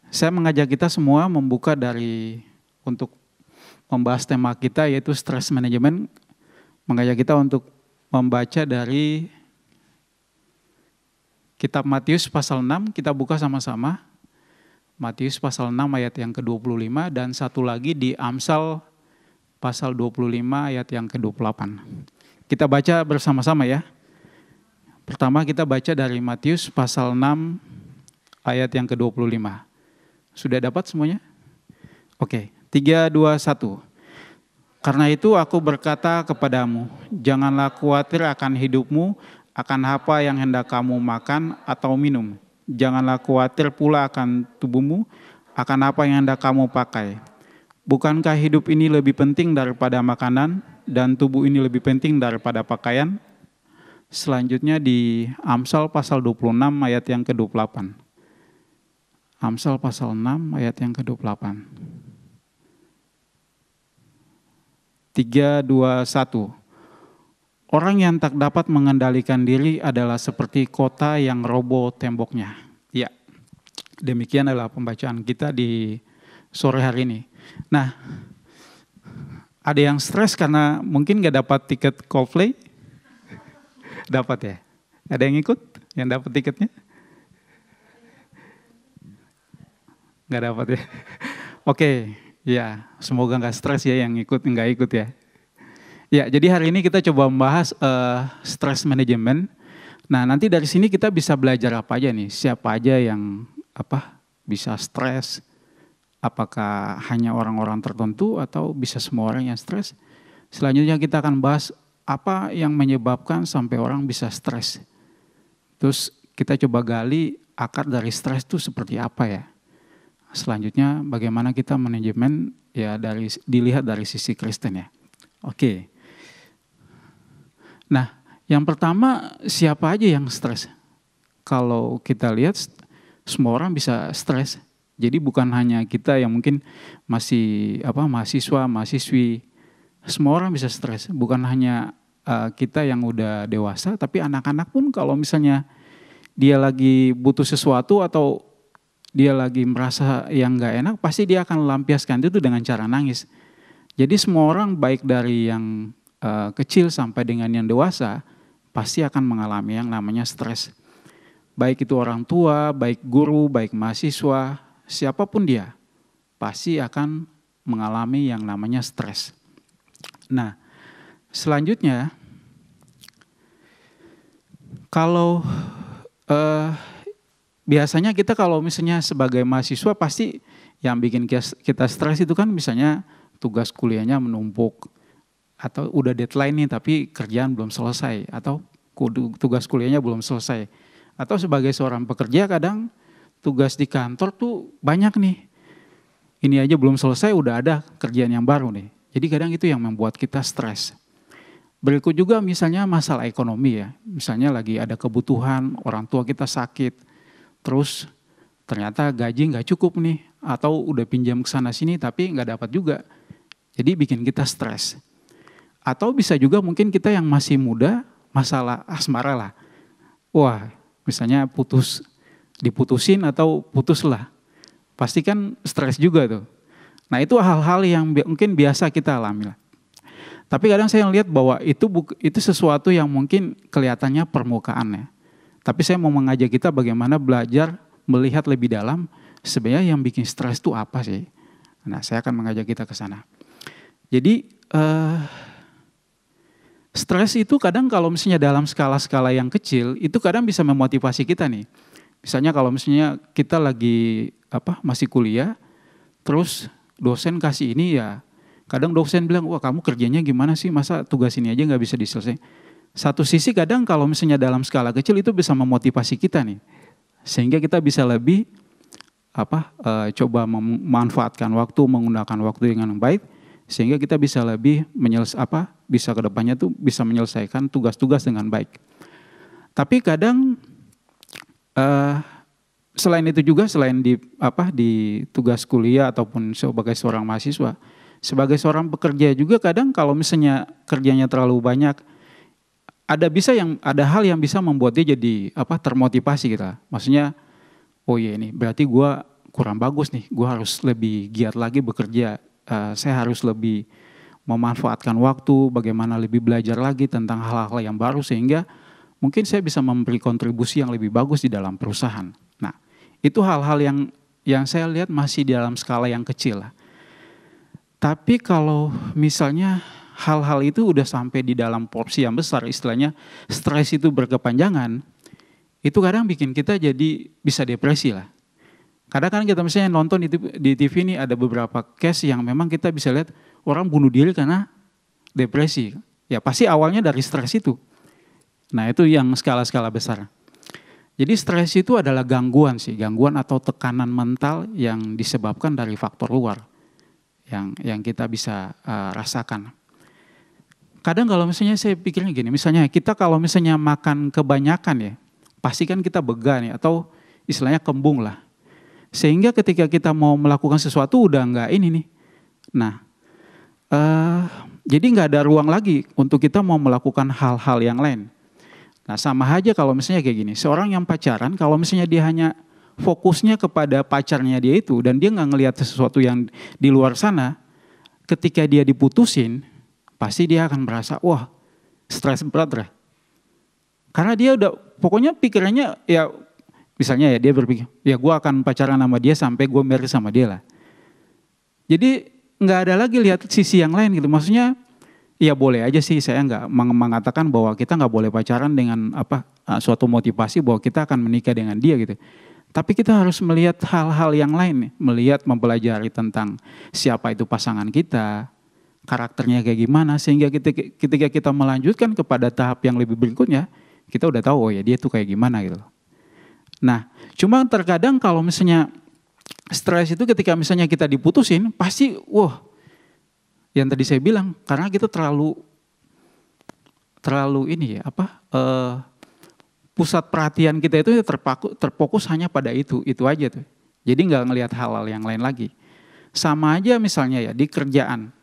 Saya mengajak kita semua membuka untuk membahas tema kita yaitu stress management. Mengajak kita untuk membaca dari kitab Matius pasal 6, kita buka sama-sama. Matius pasal 6 ayat yang ke-25 dan satu lagi di Amsal pasal 25 ayat yang ke-28. Kita baca bersama-sama ya. Pertama kita baca dari Matius pasal 6 ayat yang ke-25. Sudah dapat semuanya? Oke, 3, 2, 1. Karena itu aku berkata kepadamu, janganlah khawatir akan hidupmu, akan apa yang hendak kamu makan atau minum. Janganlah khawatir pula akan tubuhmu, akan apa yang hendak kamu pakai. Bukankah hidup ini lebih penting daripada makanan, dan tubuh ini lebih penting daripada pakaian? Selanjutnya di Amsal pasal 26 ayat yang ke-28. Amsal pasal 6 ayat yang ke-28. 3, 2, 1. Orang yang tak dapat mengendalikan diri adalah seperti kota yang roboh temboknya. Ya, demikian adalah pembacaan kita di sore hari ini. Nah, ada yang stres karena mungkin gak dapat tiket Coldplay? Dapat ya? Ada yang ikut? Yang dapat tiketnya? Gak dapat ya? Oke, ya semoga gak stres ya yang nggak ikut ya. Ya, jadi hari ini kita coba membahas stress management. Nah, nanti dari sini kita bisa belajar apa aja nih? Siapa aja yang bisa stres? Apakah hanya orang-orang tertentu atau bisa semua orang yang stres? Selanjutnya kita akan bahas apa yang menyebabkan sampai orang bisa stres. Terus kita coba gali akar dari stres itu seperti apa ya? Selanjutnya bagaimana kita manajemen ya dilihat dari sisi Kristen ya. Oke. Nah, yang pertama siapa aja yang stres? Kalau kita lihat semua orang bisa stres. Jadi bukan hanya kita yang mungkin masih mahasiswa, mahasiswi. Semua orang bisa stres. Bukan hanya kita yang udah dewasa, tapi anak-anak pun kalau misalnya dia lagi butuh sesuatu atau dia lagi merasa yang gak enak, pasti dia akan melampiaskan itu dengan cara nangis. Jadi semua orang baik dari yang kecil sampai dengan yang dewasa, pasti akan mengalami yang namanya stres. Baik itu orang tua, baik guru, baik mahasiswa, siapapun dia, pasti akan mengalami yang namanya stres. Nah, selanjutnya, kalau biasanya kita kalau misalnya sebagai mahasiswa pasti yang bikin kita stres itu kan misalnya tugas kuliahnya menumpuk atau udah deadline nih tapi kerjaan belum selesai atau tugas kuliahnya belum selesai. Atau sebagai seorang pekerja kadang tugas di kantor tuh banyak nih. Ini aja belum selesai udah ada kerjaan yang baru nih. Jadi kadang itu yang membuat kita stres. Berikut juga misalnya masalah ekonomi ya. Misalnya lagi ada kebutuhan, orang tua kita sakit. Terus ternyata gaji nggak cukup nih, atau udah pinjam ke sana sini tapi nggak dapat juga. Jadi bikin kita stres. Atau bisa juga mungkin kita yang masih muda, masalah asmara lah. Wah, misalnya diputusin atau putus lah. Pasti kan stres juga tuh. Nah itu hal-hal yang mungkin biasa kita alami lah. Tapi kadang saya lihat bahwa itu sesuatu yang mungkin kelihatannya permukaan ya. Tapi saya mau mengajak kita bagaimana belajar melihat lebih dalam sebenarnya yang bikin stres itu apa sih. Nah saya akan mengajak kita ke sana. Jadi stres itu kadang kalau misalnya dalam skala-skala yang kecil itu kadang bisa memotivasi kita nih. Misalnya kalau misalnya kita lagi masih kuliah, terus dosen kasih ini ya, kadang dosen bilang, wah kamu kerjanya gimana sih, masa tugas ini aja nggak bisa diselesaikan. Satu sisi kadang kalau misalnya dalam skala kecil itu bisa memotivasi kita nih. Sehingga kita bisa lebih coba memanfaatkan waktu, menggunakan waktu dengan baik. Sehingga kita bisa lebih bisa ke depannya tuh bisa menyelesaikan tugas-tugas dengan baik. Tapi kadang selain itu juga, selain di tugas kuliah ataupun sebagai seorang mahasiswa, sebagai seorang pekerja juga kadang kalau misalnya kerjanya terlalu banyak, ada hal yang bisa membuat dia jadi termotivasi kita. Maksudnya oh iya ini berarti gue kurang bagus nih, gue harus lebih giat lagi bekerja, saya harus lebih memanfaatkan waktu, bagaimana lebih belajar lagi tentang hal-hal yang baru sehingga mungkin saya bisa memberi kontribusi yang lebih bagus di dalam perusahaan. Nah, itu hal-hal yang saya lihat masih di dalam skala yang kecil lah. Tapi kalau misalnya hal-hal itu udah sampai di dalam porsi yang besar, istilahnya stres itu berkepanjangan, itu kadang bikin kita jadi bisa depresi lah. Kadang kan kita misalnya nonton di TV ini ada beberapa case yang memang kita bisa lihat orang bunuh diri karena depresi. Ya pasti awalnya dari stres itu. Nah itu yang skala-skala besar. Jadi stres itu adalah gangguan atau tekanan mental yang disebabkan dari faktor luar yang kita bisa rasakan. Kadang kalau misalnya saya pikirnya gini, misalnya kita kalau misalnya makan kebanyakan ya, pasti kan kita begah nih atau istilahnya kembung lah. Sehingga ketika kita mau melakukan sesuatu udah nggak ini nih. Nah, jadi nggak ada ruang lagi untuk kita mau melakukan hal-hal yang lain. Nah sama aja kalau misalnya kayak gini, seorang yang pacaran kalau misalnya dia hanya fokusnya kepada pacarnya dia itu dan dia nggak ngelihat sesuatu yang di luar sana, ketika dia diputusin, pasti dia akan merasa wah stres berat lah. Karena dia udah pokoknya pikirannya ya misalnya ya dia berpikir ya gue akan pacaran sama dia sampai gue married sama dia lah. Jadi nggak ada lagi lihat sisi yang lain gitu, maksudnya. Ya boleh aja sih, saya nggak mengatakan bahwa kita nggak boleh pacaran dengan suatu motivasi bahwa kita akan menikah dengan dia gitu. Tapi kita harus melihat hal-hal yang lain, melihat mempelajari tentang siapa itu pasangan kita, karakternya kayak gimana, sehingga ketika kita melanjutkan kepada tahap yang lebih berikutnya, kita udah tahu oh ya dia tuh kayak gimana gitu. Nah, cuma terkadang kalau misalnya stres itu ketika misalnya kita diputusin, pasti wah. Yang tadi saya bilang karena kita terlalu ini ya pusat perhatian kita itu terfokus hanya pada itu aja tuh. Jadi nggak ngelihat hal-hal yang lain lagi. Sama aja misalnya ya di kerjaan,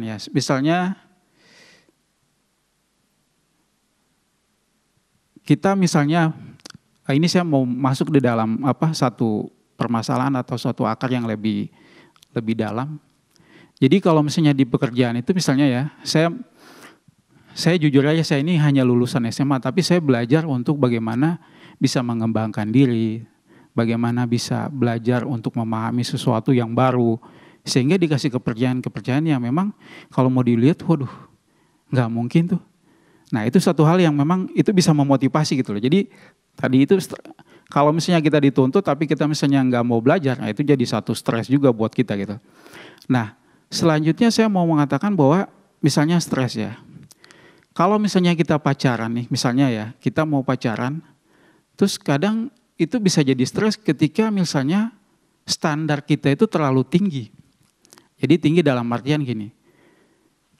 ya misalnya kita misalnya ini saya mau masuk di dalam satu permasalahan atau suatu akar yang lebih dalam. Jadi kalau misalnya di pekerjaan itu misalnya ya, saya jujur aja saya ini hanya lulusan SMA, tapi saya belajar untuk bagaimana bisa mengembangkan diri, bagaimana bisa belajar untuk memahami sesuatu yang baru, sehingga dikasih kepercayaan yang memang kalau mau dilihat, waduh, nggak mungkin tuh. Nah itu satu hal yang memang itu bisa memotivasi gitu loh. Jadi tadi itu kalau misalnya kita dituntut tapi kita misalnya nggak mau belajar, nah itu jadi satu stres juga buat kita gitu. Nah selanjutnya saya mau mengatakan bahwa misalnya stres ya. Kalau misalnya kita pacaran nih, misalnya ya kita mau pacaran, terus kadang itu bisa jadi stres ketika misalnya standar kita itu terlalu tinggi. Jadi tinggi dalam artian gini,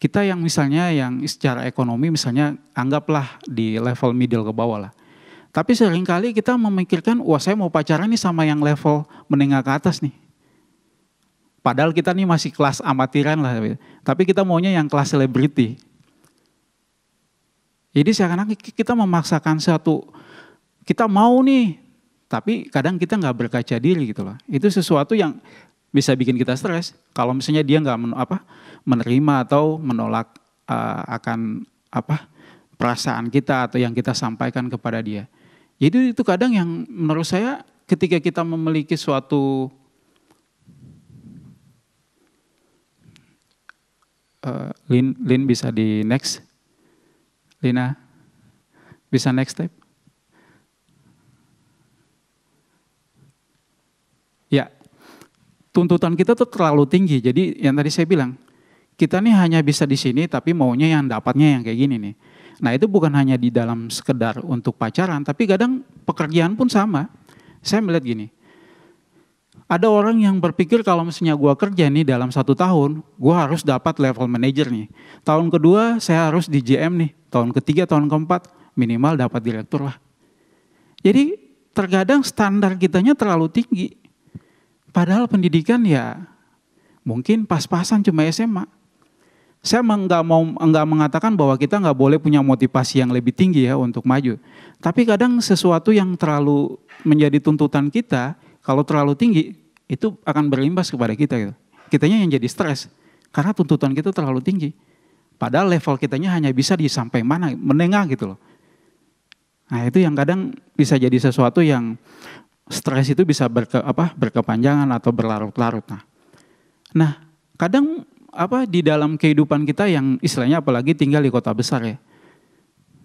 kita yang misalnya yang secara ekonomi misalnya anggaplah di level middle ke bawah lah. Tapi seringkali kita memikirkan, wah saya mau pacaran nih sama yang level menengah ke atas nih. Padahal kita nih masih kelas amatiran lah. Tapi kita maunya yang kelas selebriti. Jadi seakan-akan kita memaksakan kita mau nih. Tapi kadang kita nggak berkaca diri gitu loh. Itu sesuatu yang bisa bikin kita stres. Kalau misalnya dia nggak menerima atau menolak akan perasaan kita atau yang kita sampaikan kepada dia. Jadi itu kadang yang menurut saya ketika kita memiliki suatu Lin bisa di next, Lina bisa next step. Ya, tuntutan kita tuh terlalu tinggi. Jadi yang tadi saya bilang, kita nih hanya bisa di sini tapi maunya yang dapatnya yang kayak gini nih. Nah itu bukan hanya di dalam sekedar untuk pacaran, tapi kadang pekerjaan pun sama. Saya melihat gini, ada orang yang berpikir kalau misalnya gue kerja nih dalam 1 tahun, gue harus dapat level manager nih. Tahun kedua saya harus di GM nih, tahun ketiga, tahun keempat minimal dapat direktur lah. Jadi terkadang standar kitanya terlalu tinggi. Padahal pendidikan ya mungkin pas-pasan cuma SMA. Saya nggak mengatakan bahwa kita nggak boleh punya motivasi yang lebih tinggi ya untuk maju. Tapi kadang sesuatu yang terlalu menjadi tuntutan kita, kalau terlalu tinggi, itu akan berimbas kepada kita gitu. Kitanya yang jadi stres, karena tuntutan kita terlalu tinggi. Padahal level kitanya hanya bisa di sampai mana, menengah gitu loh. Nah itu yang kadang bisa jadi sesuatu yang stres itu bisa berkepanjangan atau berlarut-larut. Nah kadang di dalam kehidupan kita yang istilahnya apalagi tinggal di kota besar ya,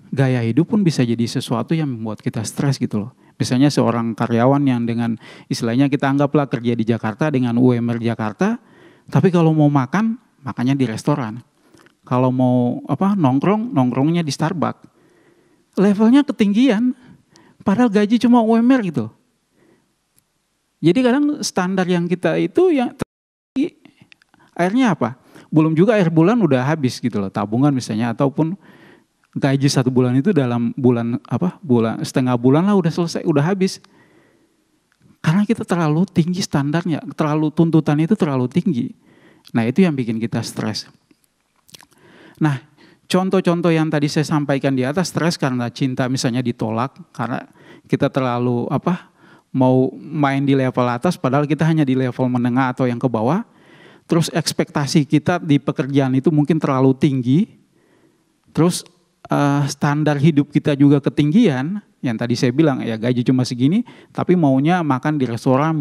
gaya hidup pun bisa jadi sesuatu yang membuat kita stres gitu loh. Misalnya seorang karyawan yang dengan istilahnya kita anggaplah kerja di Jakarta dengan UMR Jakarta, tapi kalau mau makan, makannya di restoran. Kalau mau nongkrongnya di Starbucks. Levelnya ketinggian, padahal gaji cuma UMR gitu. Jadi kadang standar yang kita itu yang akhirnya apa? Belum juga akhir bulan udah habis gitu loh, tabungan misalnya ataupun gaji 1 bulan itu dalam setengah bulan lah udah selesai, udah habis. Karena kita terlalu tinggi standarnya, tuntutan itu terlalu tinggi. Nah itu yang bikin kita stres. Nah contoh-contoh yang tadi saya sampaikan di atas, stres karena cinta misalnya ditolak, karena kita terlalu mau main di level atas padahal kita hanya di level menengah atau yang ke bawah. Terus ekspektasi kita di pekerjaan itu mungkin terlalu tinggi. Terus standar hidup kita juga ketinggian. Yang tadi saya bilang ya gaji cuma segini, tapi maunya makan di restoran,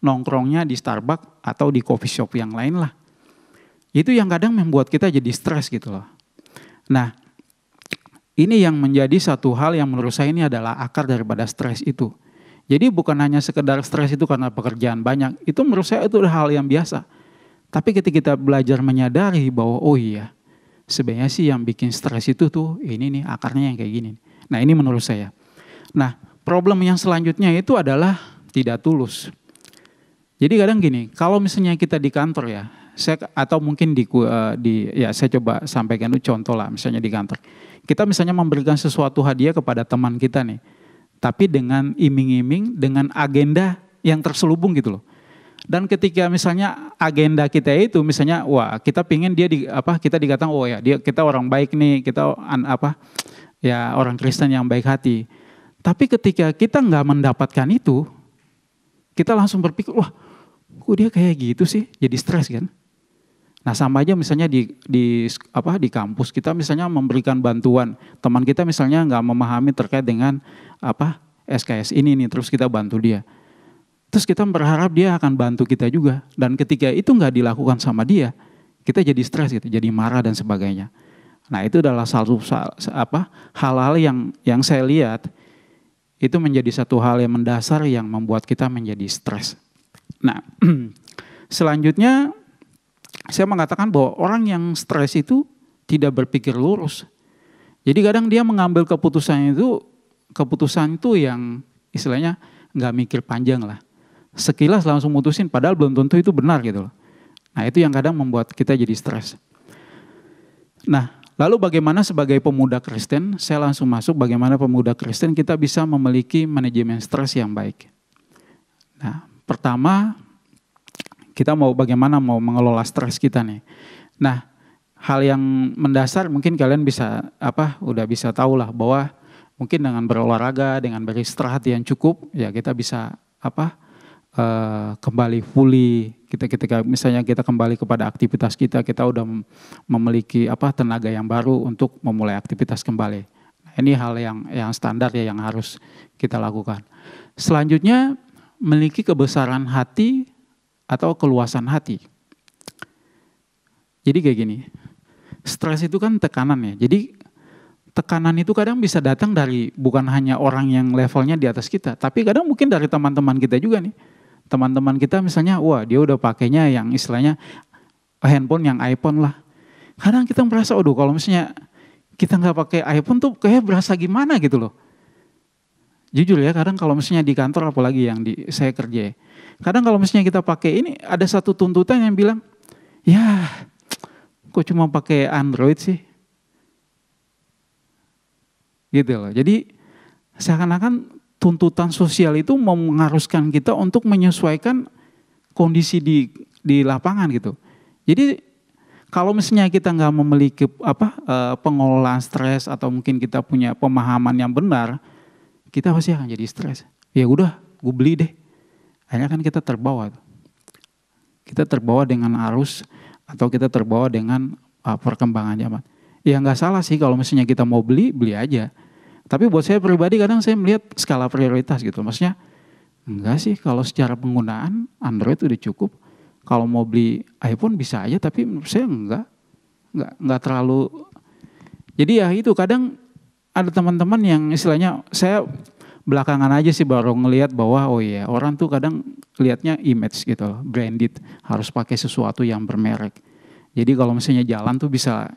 nongkrongnya di Starbucks atau di coffee shop yang lain lah. Itu yang kadang membuat kita jadi stres gitu loh. Nah, ini yang menjadi satu hal yang menurut saya ini adalah akar daripada stres itu. Jadi bukan hanya sekedar stres itu karena pekerjaan banyak, itu menurut saya itu hal yang biasa. Tapi ketika kita belajar menyadari bahwa oh iya, sebenarnya sih yang bikin stres itu tuh ini nih akarnya yang kayak gini. Nah ini menurut saya. Nah problem yang selanjutnya itu adalah tidak tulus. Jadi kadang gini, kalau misalnya kita di kantor ya, atau mungkin saya coba sampaikan itu contoh lah, misalnya di kantor. Kita misalnya memberikan sesuatu hadiah kepada teman kita nih, tapi dengan iming-iming, dengan agenda yang terselubung gitu loh. Dan ketika misalnya agenda kita itu misalnya wah kita pingin kita dikatakan oh ya kita orang baik nih, kita orang Kristen yang baik hati. Tapi ketika kita nggak mendapatkan itu, kita langsung berpikir wah kok dia kayak gitu sih, jadi stres kan. Nah sama aja misalnya di kampus kita misalnya memberikan bantuan, teman kita misalnya nggak memahami terkait dengan SKS ini nih, terus kita bantu dia. Terus kita berharap dia akan bantu kita juga. Dan ketika itu nggak dilakukan sama dia, kita jadi stres gitu, jadi marah dan sebagainya. Nah itu adalah hal-hal yang saya lihat itu menjadi satu hal yang mendasar yang membuat kita menjadi stres. Nah selanjutnya saya mengatakan bahwa orang yang stres itu tidak berpikir lurus. Jadi kadang dia mengambil keputusan itu yang istilahnya nggak mikir panjang lah. Sekilas langsung mutusin padahal belum tentu itu benar gitu loh. Nah itu yang kadang membuat kita jadi stres. Nah lalu bagaimana sebagai pemuda Kristen, saya langsung masuk bagaimana pemuda Kristen kita bisa memiliki manajemen stres yang baik. Nah pertama kita bagaimana mau mengelola stres kita nih. Nah hal yang mendasar mungkin kalian bisa udah bisa tahu lah bahwa mungkin dengan berolahraga, dengan beristirahat yang cukup ya kita bisa kembali fully ketika misalnya kita kembali kepada aktivitas kita udah memiliki tenaga yang baru untuk memulai aktivitas kembali. Nah, ini hal yang standar ya yang harus kita lakukan. Selanjutnya memiliki kebesaran hati atau keluasan hati. Jadi kayak gini, stres itu kan tekanan ya. Jadi tekanan itu kadang bisa datang dari bukan hanya orang yang levelnya di atas kita, tapi kadang mungkin dari teman-teman kita juga nih. Teman-teman kita misalnya, wah dia udah pakainya yang istilahnya handphone yang iPhone lah. Kadang kita merasa, aduh kalau misalnya kita nggak pakai iPhone tuh kayak berasa gimana gitu loh. Jujur ya, kadang kalau misalnya di kantor apalagi yang saya kerja, kadang kalau misalnya kita pakai ini ada satu tuntutan yang bilang, ya kok cuma pakai Android sih. Gitu loh. Jadi seakan-akan tuntutan sosial itu mengharuskan kita untuk menyesuaikan kondisi di lapangan gitu. Jadi Kalau misalnya kita nggak memiliki pengelolaan stres atau mungkin kita punya pemahaman yang benar, kita pasti akan jadi stres. Ya udah, gue beli deh. Akhirnya kan kita terbawa. Kita terbawa dengan arus atau kita terbawa dengan perkembangan zaman. Ya nggak salah sih kalau misalnya kita mau beli, beli aja. Tapi buat saya pribadi kadang saya melihat skala prioritas gitu. Maksudnya enggak sih, kalau secara penggunaan Android udah cukup. Kalau mau beli iPhone bisa aja, tapi menurut saya enggak terlalu. Jadi ya itu, kadang ada teman-teman yang istilahnya, saya belakangan aja sih baru ngelihat bahwa oh iya, orang tuh kadang lihatnya image gitu loh, branded, harus pakai sesuatu yang bermerek. Jadi kalau misalnya jalan tuh bisa,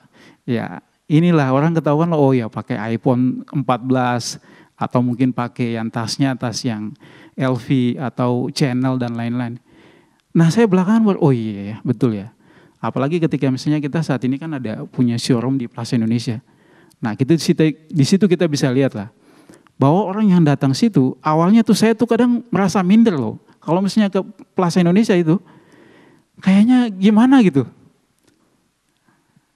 ya inilah orang ketahuan loh, oh ya pakai iPhone 14 atau mungkin pakai yang tasnya tas yang LV atau Chanel dan lain-lain. Nah saya belakangan oh iya betul ya. Apalagi ketika misalnya kita saat ini kan ada punya showroom di Plaza Indonesia. Nah di situ kita bisa lihat lah, bahwa orang yang datang situ, awalnya tuh saya tuh kadang merasa minder loh. Kalau misalnya ke Plaza Indonesia itu, kayaknya gimana gitu.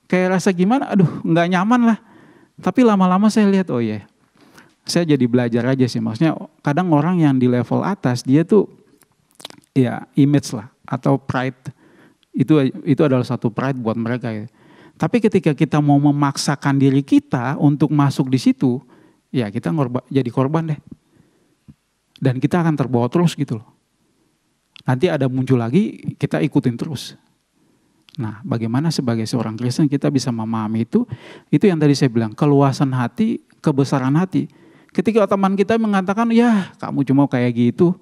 Kayak rasa gimana, aduh nggak nyaman lah. Tapi lama-lama saya lihat, oh iya, saya jadi belajar aja sih. Maksudnya kadang orang yang di level atas, dia tuh ya image lah atau pride. Itu adalah satu pride buat mereka ya. Tapi ketika kita mau memaksakan diri kita untuk masuk di situ, ya kita jadi korban deh. Dan kita akan terbawa terus gitu loh. Nanti ada muncul lagi, kita ikutin terus. Nah bagaimana sebagai seorang Kristen kita bisa memahami itu yang tadi saya bilang, keluasan hati, kebesaran hati. Ketika teman kita mengatakan, ya kamu cuma kayak gitu,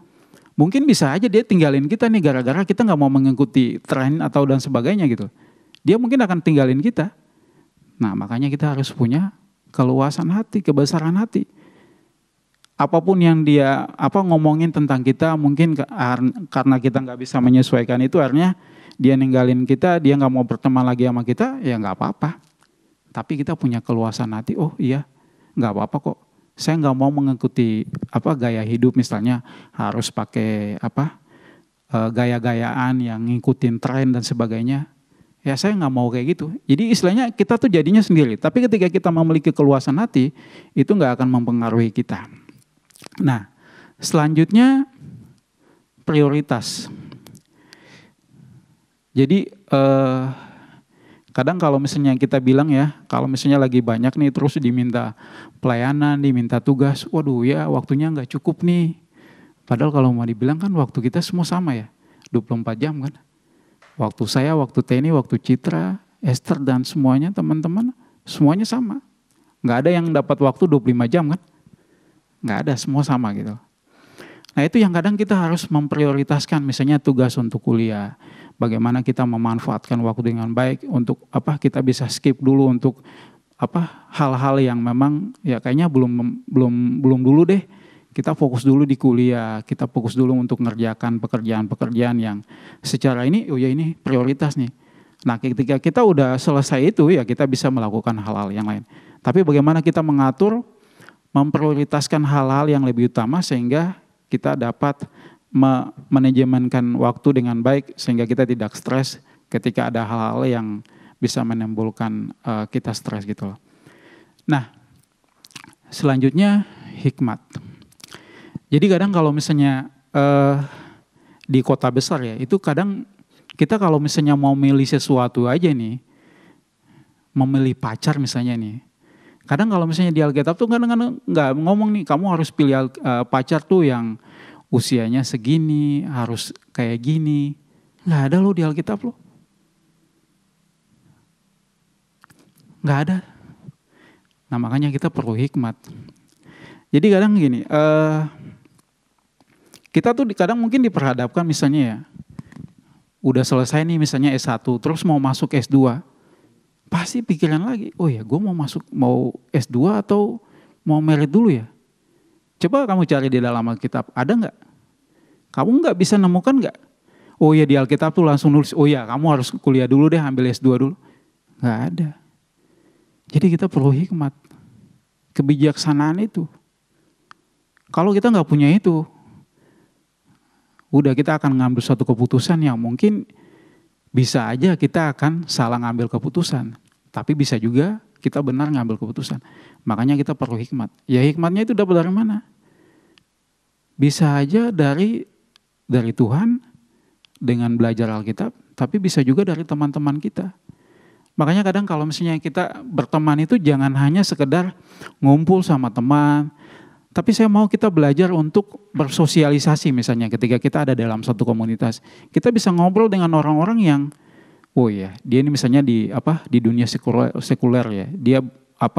mungkin bisa aja dia tinggalin kita nih gara-gara kita gak mau mengikuti tren atau dan sebagainya gitu. Dia mungkin akan tinggalin kita. Nah makanya kita harus punya keluasan hati, kebesaran hati. Apapun yang dia ngomongin tentang kita, mungkin karena kita nggak bisa menyesuaikan itu, artinya dia ninggalin kita, dia nggak mau berteman lagi sama kita, ya nggak apa-apa. Tapi kita punya keluasan hati, oh iya, nggak apa-apa kok. Saya nggak mau mengikuti gaya hidup, misalnya harus pakai gaya-gayaan yang ngikutin tren dan sebagainya. Ya saya nggak mau kayak gitu. Jadi istilahnya kita tuh jadinya sendiri. Tapi ketika kita memiliki keluasan hati, itu nggak akan mempengaruhi kita. Nah, selanjutnya prioritas. Jadi kadang kalau misalnya kita bilang ya, kalau misalnya lagi banyak nih terus diminta pelayanan, diminta tugas, waduh ya waktunya nggak cukup nih. Padahal kalau mau dibilang kan waktu kita semua sama ya, 24 jam kan. Waktu saya, waktu Teni, waktu Citra, Esther dan semuanya teman-teman, semuanya sama. Nggak ada yang dapat waktu 25 jam kan. Nggak ada, semua sama gitu. Nah itu yang kadang kita harus memprioritaskan, misalnya tugas untuk kuliah. Bagaimana kita memanfaatkan waktu dengan baik untuk kita bisa skip dulu untuk hal-hal yang memang ya kayaknya belum dulu deh. Kita fokus dulu di kuliah, kita fokus dulu untuk ngerjakan pekerjaan-pekerjaan yang secara ini, oh ya ini prioritas nih. Nah ketika kita udah selesai itu ya kita bisa melakukan hal-hal yang lain. Tapi bagaimana kita mengatur, memprioritaskan hal-hal yang lebih utama sehingga kita dapat manajemenkan waktu dengan baik sehingga kita tidak stres ketika ada hal-hal yang bisa menimbulkan kita stres gitu loh. Nah, selanjutnya hikmat. Jadi kadang kalau misalnya di kota besar ya, itu kadang kita kalau misalnya mau milih sesuatu aja nih, memilih pacar misalnya nih, kadang kalau misalnya di Alkitab tuh kadang-kadang nggak ngomong nih, kamu harus pilih pacar tuh yang usianya segini, harus kayak gini. Nggak ada loh di Alkitab loh. Nggak ada. Nah makanya kita perlu hikmat. Jadi kadang gini, kita tuh kadang mungkin diperhadapkan misalnya ya, udah selesai nih misalnya S1, terus mau masuk S2. Pasti pikiran lagi, oh ya gue mau S2 atau mau merit dulu ya. Coba kamu cari di dalam Alkitab, ada nggak? Kamu nggak bisa nemukan nggak? Oh ya di Alkitab tuh langsung nulis, oh ya kamu harus kuliah dulu deh, ambil S2 dulu. Nggak ada. Jadi kita perlu hikmat, kebijaksanaan itu. Kalau kita nggak punya itu, udah kita akan ngambil suatu keputusan yang mungkin Bisa aja kita akan salah ngambil keputusan, tapi bisa juga kita benar ngambil keputusan. Makanya kita perlu hikmat. Ya hikmatnya itu dapat dari mana? Bisa aja dari Tuhan dengan belajar Alkitab, tapi bisa juga dari teman-teman kita. Makanya kadang kalau misalnya kita berteman itu jangan hanya sekedar ngumpul sama teman, tapi saya mau kita belajar untuk bersosialisasi misalnya ketika kita ada dalam satu komunitas. Kita bisa ngobrol dengan orang-orang yang, oh ya, dia ini misalnya di dunia sekuler ya, dia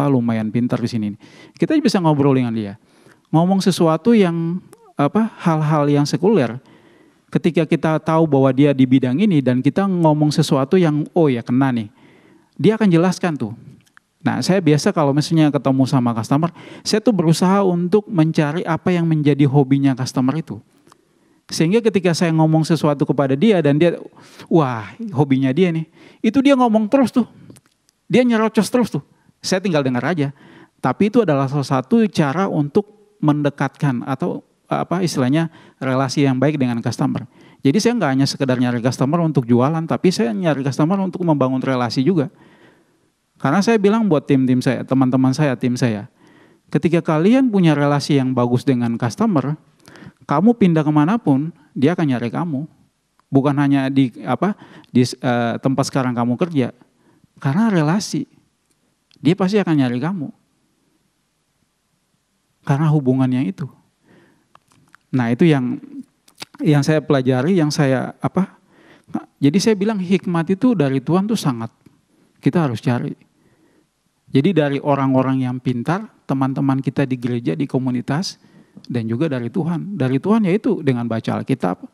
lumayan pintar di sini. Kita bisa ngobrol dengan dia, ngomong sesuatu yang hal-hal yang sekuler. Ketika kita tahu bahwa dia di bidang ini dan kita ngomong sesuatu yang oh ya kena nih, dia akan jelaskan tuh. Nah saya biasa kalau misalnya ketemu sama customer, saya tuh berusaha untuk mencari apa yang menjadi hobinya customer itu. Sehingga ketika saya ngomong sesuatu kepada dia dan dia, wah hobinya dia nih, itu dia ngomong terus tuh. Dia nyerocos terus tuh. Saya tinggal dengar aja. Tapi itu adalah salah satu cara untuk mendekatkan atau istilahnya relasi yang baik dengan customer. Jadi saya nggak hanya sekedar nyari customer untuk jualan, tapi saya nyari customer untuk membangun relasi juga. Karena saya bilang buat tim-tim saya, teman-teman saya, tim saya, ketika kalian punya relasi yang bagus dengan customer, kamu pindah kemanapun, dia akan nyari kamu. Bukan hanya di tempat sekarang kamu kerja, karena relasi, dia pasti akan nyari kamu. Karena hubungannya itu. Nah itu yang saya pelajari, yang saya jadi saya bilang hikmat itu dari Tuhan tuh sangat kita harus cari. Jadi dari orang-orang yang pintar, teman-teman kita di gereja, di komunitas, dan juga dari Tuhan. Dari Tuhan yaitu dengan baca Alkitab.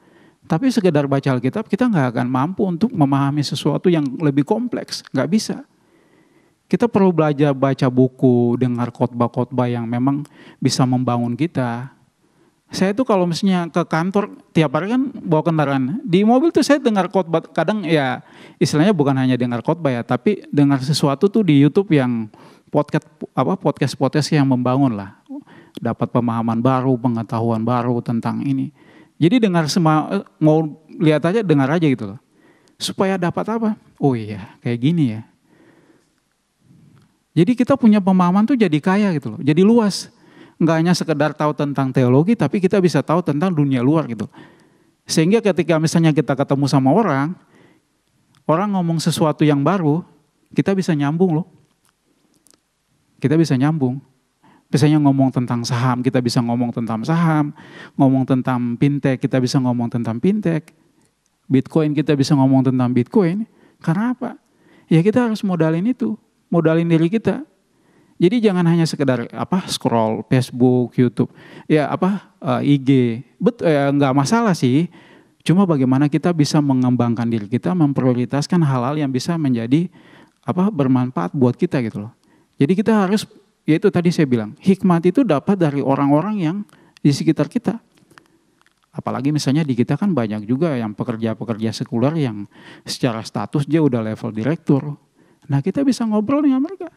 Tapi sekedar baca Alkitab kita nggak akan mampu untuk memahami sesuatu yang lebih kompleks, nggak bisa. Kita perlu belajar baca buku, dengar khotbah-khotbah yang memang bisa membangun kita. Saya tuh kalau misalnya ke kantor tiap hari kan bawa kendaraan. Di mobil tuh saya dengar khotbah, kadang ya istilahnya bukan hanya dengar khotbah ya, tapi dengar sesuatu tuh di YouTube yang podcast yang membangun lah. Dapat pemahaman baru, pengetahuan baru tentang ini. Jadi dengar semua, mau lihat aja dengar aja gitu loh. Supaya dapat apa? Oh iya, kayak gini ya. Jadi kita punya pemahaman tuh jadi kaya gitu loh, jadi luas. Nggak hanya sekedar tahu tentang teologi, tapi kita bisa tahu tentang dunia luar gitu. Sehingga ketika misalnya kita ketemu sama orang ngomong sesuatu yang baru, kita bisa nyambung loh. Kita bisa nyambung. Misalnya ngomong tentang saham, kita bisa ngomong tentang saham. Ngomong tentang fintech, kita bisa ngomong tentang fintech. Bitcoin, kita bisa ngomong tentang Bitcoin. Karena apa? Ya kita harus modalin itu, modalin diri kita. Jadi jangan hanya sekedar scroll Facebook, YouTube, IG. Nggak masalah sih. Cuma bagaimana kita bisa mengembangkan diri kita, memprioritaskan hal-hal yang bisa menjadi bermanfaat buat kita gitu loh. Jadi kita harus, yaitu tadi saya bilang, hikmat itu dapat dari orang-orang yang di sekitar kita. Apalagi misalnya di kita kan banyak juga yang pekerja-pekerja sekuler yang secara status dia udah level direktur. Nah kita bisa ngobrol dengan mereka.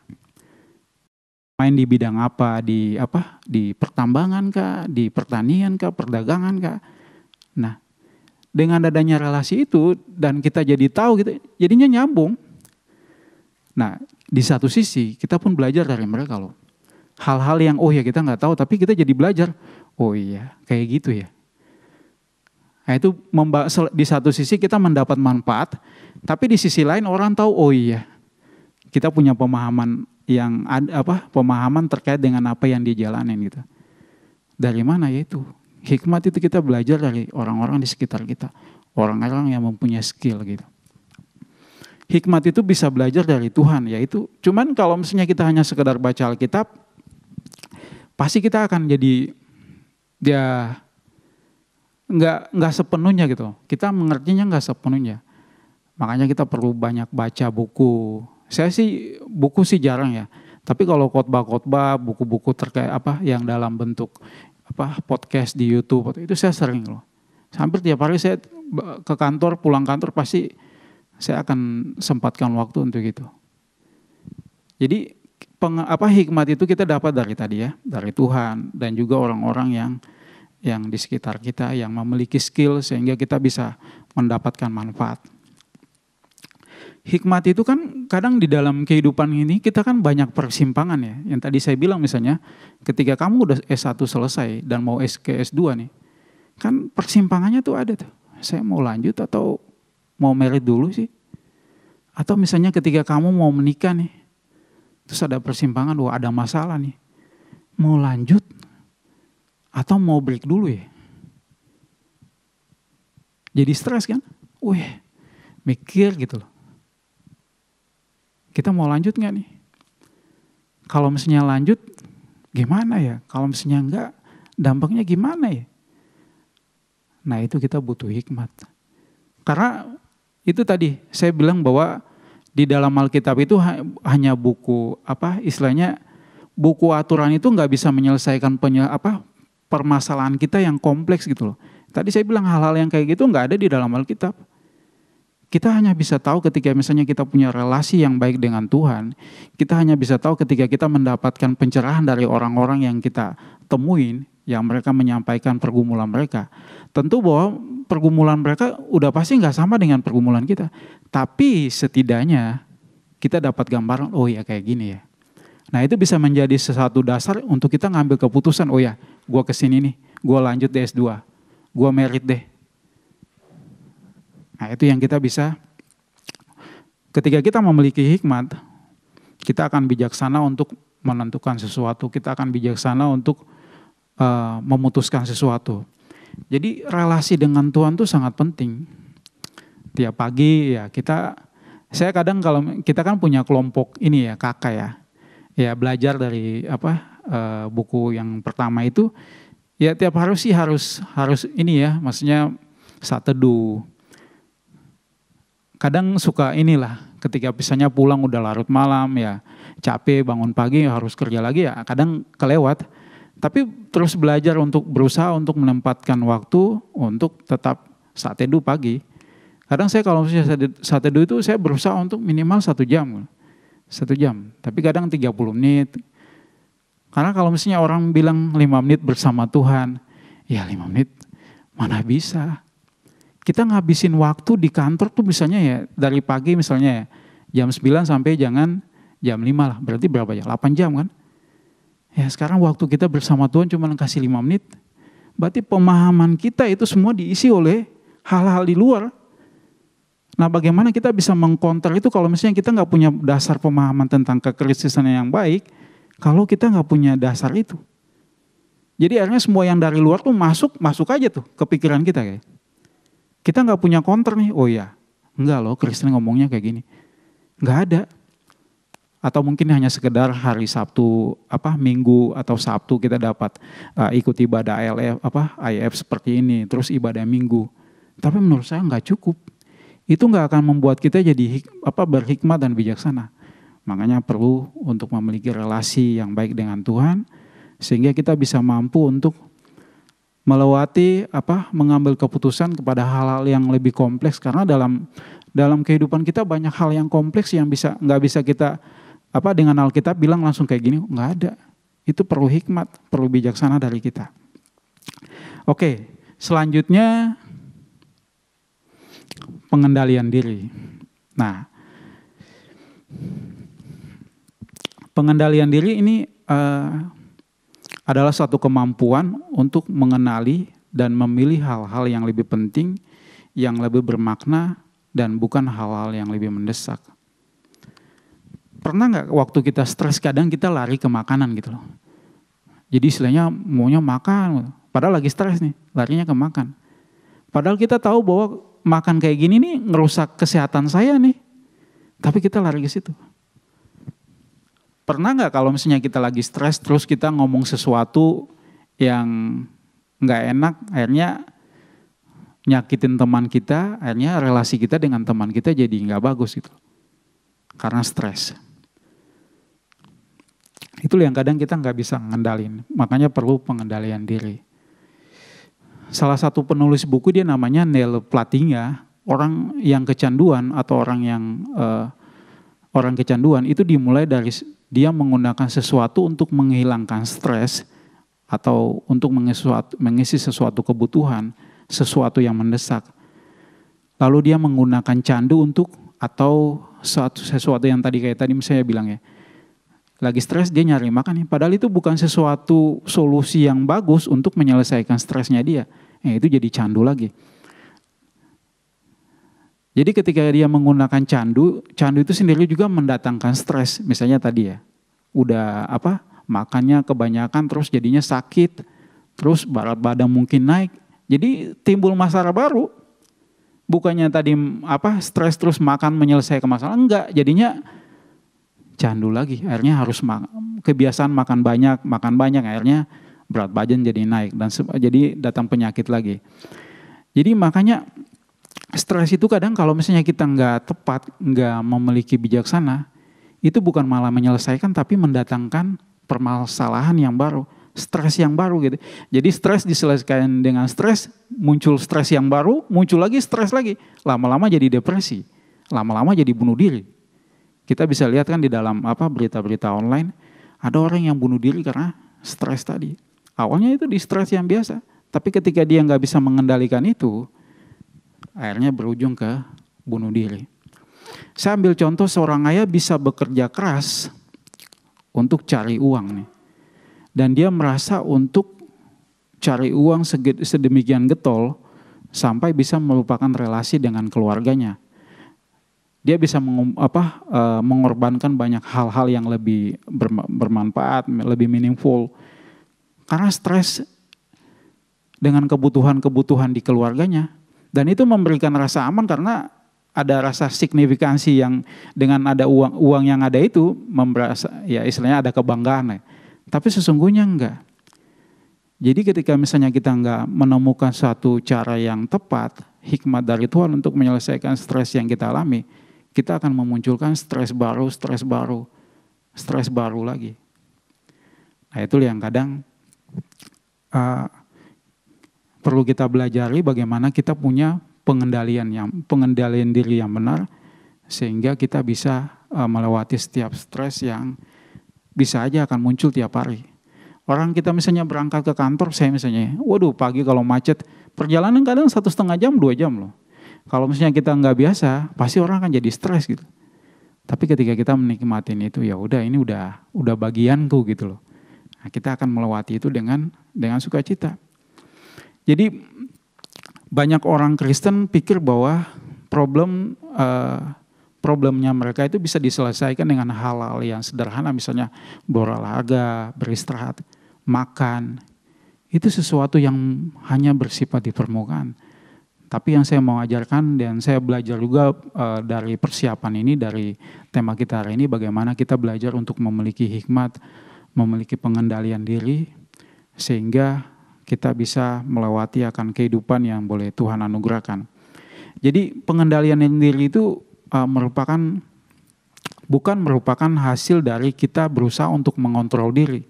Main di bidang apa, di pertambangan kah, di pertanian kah, perdagangan kah. Nah, dengan adanya relasi itu dan kita jadi tahu gitu, jadinya nyambung. Nah, di satu sisi kita pun belajar dari mereka loh. Hal-hal yang kita nggak tahu tapi kita jadi belajar. Oh iya, kayak gitu ya. Nah, itu di satu sisi kita mendapat manfaat, tapi di sisi lain orang tahu oh iya. Kita punya pemahaman yang pemahaman terkait dengan apa yang dia jalanin gitu. Dari mana ya itu? Hikmat itu kita belajar dari orang-orang di sekitar kita, orang-orang yang mempunyai skill gitu. Hikmat itu bisa belajar dari Tuhan, yaitu cuman kalau misalnya kita hanya sekedar baca Alkitab, pasti kita akan jadi nggak sepenuhnya gitu. Kita mengertinya nggak sepenuhnya. Makanya kita perlu banyak baca buku. Saya sih buku sih jarang ya. Tapi kalau khotbah-khotbah, buku-buku terkait yang dalam bentuk podcast di YouTube itu saya sering loh. Hampir tiap hari saya ke kantor, pulang kantor pasti saya akan sempatkan waktu untuk itu. Jadi hikmat itu kita dapat dari tadi ya, dari Tuhan dan juga orang-orang yang di sekitar kita yang memiliki skill sehingga kita bisa mendapatkan manfaat. Hikmat itu kan kadang di dalam kehidupan ini kita kan banyak persimpangan ya. Yang tadi saya bilang misalnya ketika kamu udah S1 selesai dan mau ke S2 nih. Kan persimpangannya tuh ada tuh. Saya mau lanjut atau mau merit dulu sih. Atau misalnya ketika kamu mau menikah nih. Terus ada persimpangan, wah ada masalah nih. Mau lanjut atau mau break dulu ya. Jadi stres kan. Wih, mikir gitu loh. Kita mau lanjut gak nih? Kalau misalnya lanjut, gimana ya? Kalau misalnya enggak, dampaknya gimana ya? Nah itu kita butuh hikmat. Karena itu tadi saya bilang bahwa di dalam Alkitab itu hanya buku istilahnya buku aturan itu nggak bisa menyelesaikan permasalahan kita yang kompleks gitu loh. Tadi saya bilang hal-hal yang kayak gitu nggak ada di dalam Alkitab. Kita hanya bisa tahu ketika misalnya kita punya relasi yang baik dengan Tuhan. Kita hanya bisa tahu ketika kita mendapatkan pencerahan dari orang-orang yang kita temuin. Yang mereka menyampaikan pergumulan mereka. Tentu bahwa pergumulan mereka udah pasti gak sama dengan pergumulan kita. Tapi setidaknya kita dapat gambaran, oh ya kayak gini ya. Nah itu bisa menjadi sesuatu dasar untuk kita ngambil keputusan, oh ya gue kesini nih, gue lanjut di S2. Gue merit deh. Nah itu yang kita bisa, ketika kita memiliki hikmat, kita akan bijaksana untuk menentukan sesuatu, kita akan bijaksana untuk memutuskan sesuatu. Jadi relasi dengan Tuhan itu sangat penting. Tiap pagi ya saya kadang kalau kita kan punya kelompok ini ya kakak ya belajar dari buku yang pertama itu, ya tiap hari sih harus ini ya, maksudnya saat teduh. Kadang suka inilah ketika misalnya pulang udah larut malam ya capek bangun pagi harus kerja lagi ya kadang kelewat. Tapi terus belajar untuk berusaha untuk menempatkan waktu untuk tetap saat teduh pagi. Kadang saya kalau misalnya saat teduh itu saya berusaha untuk minimal 1 jam. 1 jam, tapi kadang 30 menit. Karena kalau misalnya orang bilang 5 menit bersama Tuhan, ya 5 menit mana bisa. Kita ngabisin waktu di kantor tuh misalnya ya dari pagi misalnya ya jam 9 sampai jangan jam 5 lah. Berarti berapa ya? 8 jam kan? Ya sekarang waktu kita bersama Tuhan cuma kasih 5 menit. Berarti pemahaman kita itu semua diisi oleh hal-hal di luar. Nah bagaimana kita bisa mengkonter itu kalau misalnya kita gak punya dasar pemahaman tentang kekristenan yang baik. Kalau kita gak punya dasar itu. Jadi akhirnya semua yang dari luar tuh masuk aja tuh ke pikiran kita kayak. Kita gak punya counter nih, oh ya enggak loh Kristen ngomongnya kayak gini. Gak ada. Atau mungkin hanya sekedar hari Sabtu, Minggu atau Sabtu kita dapat ikut ibadah IF seperti ini, terus ibadah Minggu. Tapi menurut saya nggak cukup. Itu nggak akan membuat kita jadi berhikmat dan bijaksana. Makanya perlu untuk memiliki relasi yang baik dengan Tuhan, sehingga kita bisa mampu untuk melewati mengambil keputusan kepada hal-hal yang lebih kompleks. Karena dalam kehidupan kita banyak hal yang kompleks yang nggak bisa kita dengan Alkitab bilang langsung kayak gini, nggak ada. Itu perlu hikmat, perlu bijaksana dari kita. Oke, selanjutnya pengendalian diri. Nah, pengendalian diri ini adalah suatu kemampuan untuk mengenali dan memilih hal-hal yang lebih penting, yang lebih bermakna, dan bukan hal-hal yang lebih mendesak. Pernah nggak waktu kita stres kadang kita lari ke makanan gitu loh. Jadi istilahnya maunya makan, padahal lagi stres nih, larinya ke makan. Padahal kita tahu bahwa makan kayak gini nih ngerusak kesehatan saya nih. Tapi kita lari ke situ. Pernah nggak kalau misalnya kita lagi stres terus kita ngomong sesuatu yang nggak enak, akhirnya nyakitin teman kita, akhirnya relasi kita dengan teman kita jadi nggak bagus gitu. Karena stres. Itu yang kadang kita nggak bisa ngendalin. Makanya perlu pengendalian diri. Salah satu penulis buku dia namanya Neil Plattinger. Orang yang kecanduan atau orang kecanduan itu dimulai dari dia menggunakan sesuatu untuk menghilangkan stres atau untuk mengisi sesuatu kebutuhan, sesuatu yang mendesak. Lalu dia menggunakan candu untuk atau sesuatu yang tadi kayak tadi misalnya bilang ya, lagi stres dia nyari makan nih, padahal itu bukan sesuatu solusi yang bagus untuk menyelesaikan stresnya dia. Itu jadi candu lagi. Jadi ketika dia menggunakan candu itu sendiri juga mendatangkan stres. Misalnya tadi ya, udah makannya kebanyakan terus jadinya sakit, terus berat badan mungkin naik. Jadi timbul masalah baru. Bukannya tadi stres terus makan menyelesaikan masalah, enggak, jadinya candu lagi. Akhirnya harus kebiasaan makan banyak, akhirnya berat badan jadi naik dan jadi datang penyakit lagi. Jadi makanya stres itu kadang kalau misalnya kita nggak tepat, nggak memiliki bijaksana, itu bukan malah menyelesaikan tapi mendatangkan permasalahan yang baru, stres yang baru gitu. Jadi stres diselesaikan dengan stres, muncul stres yang baru, muncul lagi stres lagi. Lama-lama jadi depresi, lama-lama jadi bunuh diri. Kita bisa lihat kan di dalam berita-berita online, ada orang yang bunuh diri karena stres tadi. Awalnya itu di stres yang biasa, tapi ketika dia nggak bisa mengendalikan itu, akhirnya berujung ke bunuh diri. Saya ambil contoh seorang ayah bisa bekerja keras untuk cari uang nih. Dan dia merasa untuk cari uang sedemikian getol sampai bisa melupakan relasi dengan keluarganya. Dia bisa mengorbankan banyak hal-hal yang lebih bermanfaat, lebih meaningful. Karena stres dengan kebutuhan-kebutuhan di keluarganya. Dan itu memberikan rasa aman karena ada rasa signifikansi yang dengan ada uang yang ada itu, merasa ya istilahnya ada kebanggaan. Tapi sesungguhnya enggak. Jadi ketika misalnya kita enggak menemukan suatu cara yang tepat, hikmat dari Tuhan untuk menyelesaikan stres yang kita alami, kita akan memunculkan stres baru lagi. Nah itu yang kadang perlu kita belajari bagaimana kita punya pengendalian diri yang benar sehingga kita bisa melewati setiap stres yang bisa aja akan muncul tiap hari. Orang kita misalnya berangkat ke kantor, saya misalnya, pagi kalau macet, perjalanan kadang 1,5 jam, 2 jam loh. Kalau misalnya kita nggak biasa, pasti orang akan jadi stres gitu. Tapi ketika kita menikmatin itu, ya udah ini udah bagianku gitu loh. Nah, kita akan melewati itu dengan sukacita. Jadi banyak orang Kristen pikir bahwa problemnya mereka itu bisa diselesaikan dengan hal-hal yang sederhana, misalnya berolahraga, beristirahat, makan. Itu sesuatu yang hanya bersifat di permukaan. Tapi yang saya mau ajarkan dan saya belajar juga dari persiapan ini, dari tema kita hari ini, bagaimana kita belajar untuk memiliki hikmat, memiliki pengendalian diri, sehingga kita bisa melewati akan kehidupan yang boleh Tuhan anugerahkan. Jadi pengendalian diri itu bukan merupakan hasil dari kita berusaha untuk mengontrol diri.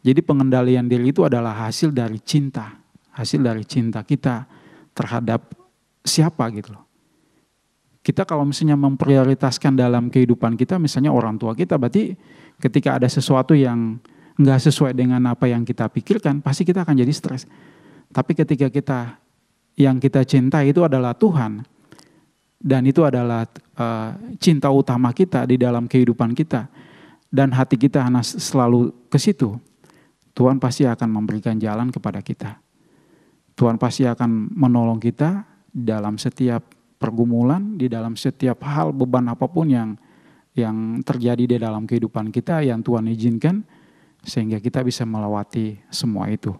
Jadi pengendalian diri itu adalah hasil dari cinta kita terhadap siapa gitu loh. Kita kalau misalnya memprioritaskan dalam kehidupan kita misalnya orang tua kita, berarti ketika ada sesuatu yang nggak sesuai dengan apa yang kita pikirkan, pasti kita akan jadi stres. Tapi ketika yang kita cintai itu adalah Tuhan, dan itu adalah cinta utama kita di dalam kehidupan kita, dan hati kita selalu ke situ, Tuhan pasti akan memberikan jalan kepada kita. Tuhan pasti akan menolong kita dalam setiap pergumulan, di dalam setiap hal, beban apapun yang terjadi di dalam kehidupan kita yang Tuhan izinkan, sehingga kita bisa melewati semua itu.